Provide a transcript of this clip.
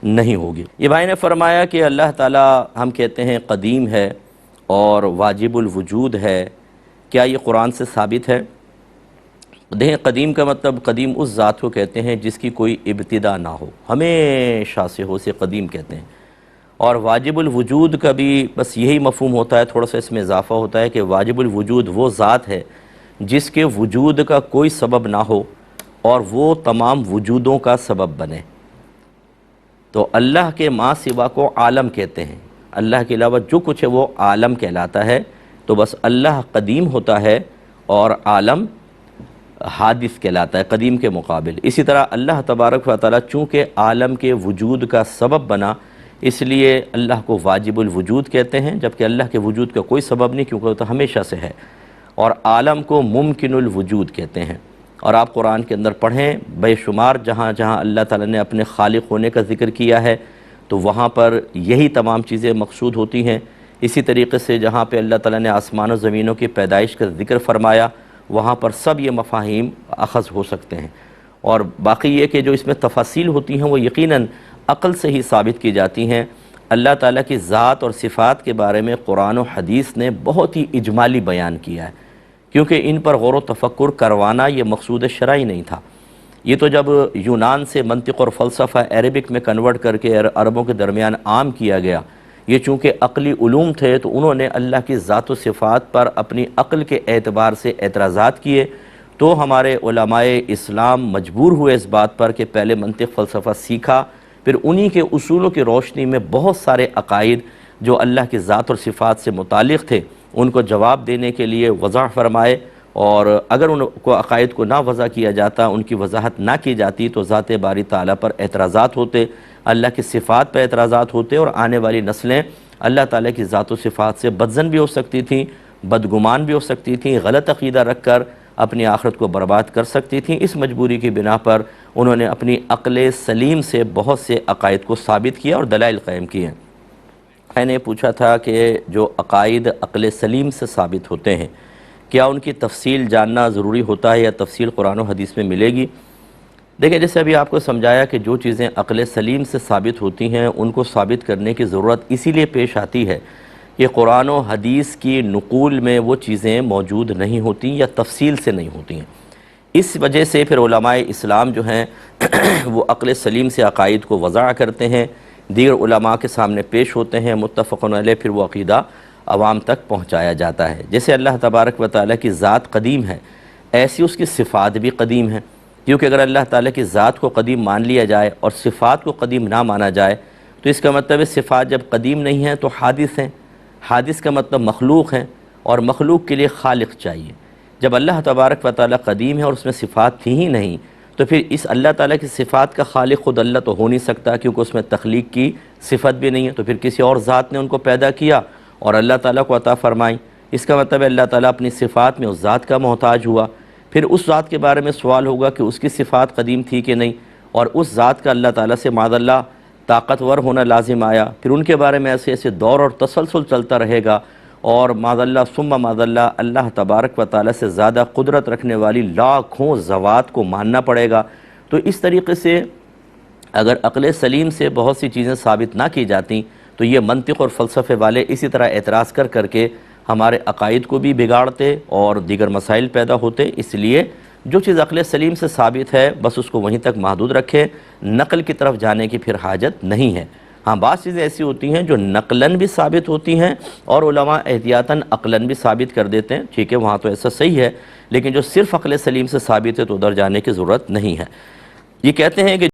نہیں ہوگی۔ یہ بھائی نے فرمایا کہ اللہ تعالیٰ ہم کہتے ہیں قدیم ہے اور واجب الوجود ہے، کیا یہ قرآن سے ثابت ہے؟ دیکھیں، قدیم کا مطلب قدیم اس ذات کو کہتے ہیں جس کی کوئی ابتدا نہ ہو، ہمیشہ سے ہو، اسے قدیم کہتے ہیں۔ اور واجب الوجود کا بھی بس یہی مفہوم ہوتا ہے، تھوڑا سا اس میں اضافہ ہوتا ہے کہ واجب الوجود وہ ذات ہے جس کے وجود کا کوئی سبب نہ ہو اور وہ تمام وجودوں کا سبب بنے۔ تو اللہ کے ما سوا کو عالم کہتے ہیں، اللہ کے علاوہ جو کچھ ہے وہ عالم کہلاتا ہے۔ تو بس اللہ قدیم ہوتا ہے اور عالم حادث کہلاتا ہے قدیم کے مقابل۔ اسی طرح اللہ تبارک و تعالیٰ چونکہ عالم کے وجود کا سبب بنا، اس لیے اللہ کو واجب الوجود کہتے ہیں، جبکہ اللہ کے وجود کا کوئی سبب نہیں، کیونکہ وہ تو ہمیشہ سے ہے۔ اور عالم کو ممکن الوجود کہتے ہیں۔ اور آپ قرآن کے اندر پڑھیں، بے شمار جہاں جہاں اللہ تعالیٰ نے اپنے خالق ہونے کا ذکر کیا ہے تو وہاں پر یہی تمام چیزیں مقصود ہوتی ہیں۔ اسی طریقے سے جہاں پہ اللہ تعالیٰ نے آسمان و زمینوں کی پیدائش کا ذکر فرمایا، وہاں پر سب یہ مفاہیم اخذ ہو سکتے ہیں۔ اور باقی یہ کہ جو اس میں تفاصیل ہوتی ہیں وہ یقیناً عقل سے ہی ثابت کی جاتی ہیں۔ اللہ تعالیٰ کی ذات اور صفات کے بارے میں قرآن و حدیث نے بہت ہی اجمالی بیان کیا ہے، کیونکہ ان پر غور و تفکر کروانا یہ مقصود شرعی نہیں تھا۔ یہ تو جب یونان سے منطق اور فلسفہ عربک میں کنورٹ کر کے عربوں کے درمیان عام کیا گیا، یہ چونکہ عقلی علوم تھے تو انہوں نے اللہ کی ذات و صفات پر اپنی عقل کے اعتبار سے اعتراضات کیے، تو ہمارے علماء اسلام مجبور ہوئے اس بات پر کہ پہلے منطق فلسفہ سیکھا، پھر انہی کے اصولوں کی روشنی میں بہت سارے عقائد جو اللہ کی ذات اور صفات سے متعلق تھے ان کو جواب دینے کے لیے وضاح فرمائے، اور اگر ان کو عقائد کو نہ وضع کیا جاتا، ان کی وضاحت نہ کی جاتی تو ذات باری تعالیٰ پر اعتراضات ہوتے، اللہ کی صفات پر اعتراضات ہوتے، اور آنے والی نسلیں اللہ تعالیٰ کی ذات و صفات سے بدظن بھی ہو سکتی تھیں، بدگمان بھی ہو سکتی تھیں، غلط عقیدہ رکھ کر اپنی آخرت کو برباد کر سکتی تھیں۔ اس مجبوری کی بنا پر انہوں نے اپنی عقل سلیم سے بہت سے عقائد کو ثابت کیا اور دلائل قائم کیے ہیں۔ میں نے پوچھا تھا کہ جو عقائد عقل سلیم سے ثابت ہوتے ہیں، کیا ان کی تفصیل جاننا ضروری ہوتا ہے یا تفصیل قرآن و حدیث میں ملے گی؟ دیکھیں، جیسے ابھی آپ کو سمجھایا کہ جو چیزیں عقل سلیم سے ثابت ہوتی ہیں ان کو ثابت کرنے کی ضرورت اسی لیے پیش آتی ہے کہ قرآن و حدیث کی نقول میں وہ چیزیں موجود نہیں ہوتی یا تفصیل سے نہیں ہوتی ہیں۔ اس وجہ سے پھر علماء اسلام جو ہیں وہ عقل سلیم سے عقائد کو وضع کرتے ہیں، دیگر علماء کے سامنے پیش ہوتے ہیں، متفقون علیہ، پھر وہ عقیدہ عوام تک پہنچایا جاتا ہے۔ جیسے اللہ تبارک و تعالیٰ کی ذات قدیم ہے، ایسی اس کی صفات بھی قدیم ہیں، کیونکہ اگر اللہ تعالیٰ کی ذات کو قدیم مان لیا جائے اور صفات کو قدیم نہ مانا جائے تو اس کا مطلب ہے صفات جب قدیم نہیں ہیں تو حادث ہیں، حادث کا مطلب مخلوق ہیں، اور مخلوق کے لیے خالق چاہیے۔ جب اللہ تبارک و تعالیٰ قدیم ہے اور اس میں صفات تھی ہی نہیں تو پھر اس اللہ تعالیٰ کی صفات کا خالق خود اللہ تو ہو نہیں سکتا، کیونکہ اس میں تخلیق کی صفت بھی نہیں ہے، تو پھر کسی اور ذات نے ان کو پیدا کیا اور اللہ تعالیٰ کو عطا فرمائی۔ اس کا مطلب ہے اللہ تعالیٰ اپنی صفات میں اس ذات کا محتاج ہوا۔ پھر اس ذات کے بارے میں سوال ہوگا کہ اس کی صفات قدیم تھی کہ نہیں، اور اس ذات کا اللہ تعالیٰ سے معاذ اللہ طاقتور ہونا لازم آیا، پھر ان کے بارے میں ایسے ایسے دور اور تسلسل چلتا رہے گا، اور معاذ اللہ ثم معاذ اللہ اللہ تبارک و تعالیٰ سے زیادہ قدرت رکھنے والی لاکھوں ذوات کو ماننا پڑے گا۔ تو اس طریقے سے اگر عقل سلیم سے بہت سی چیزیں ثابت نہ کی جاتیں تو یہ منطق اور فلسفے والے اسی طرح اعتراض کر کر کے ہمارے عقائد کو بھی بگاڑتے اور دیگر مسائل پیدا ہوتے۔ اس لیے جو چیز عقل سلیم سے ثابت ہے بس اس کو وہیں تک محدود رکھے، نقل کی طرف جانے کی پھر حاجت نہیں ہے۔ ہاں، بعض چیزیں ایسی ہوتی ہیں جو نقلاً بھی ثابت ہوتی ہیں اور علماء احتیاطاً عقلاً بھی ثابت کر دیتے ہیں، ٹھیک ہے، وہاں تو ایسا صحیح ہے، لیکن جو صرف عقل سلیم سے ثابت ہے تو ادھر جانے کی ضرورت نہیں ہے۔ یہ کہتے ہیں کہ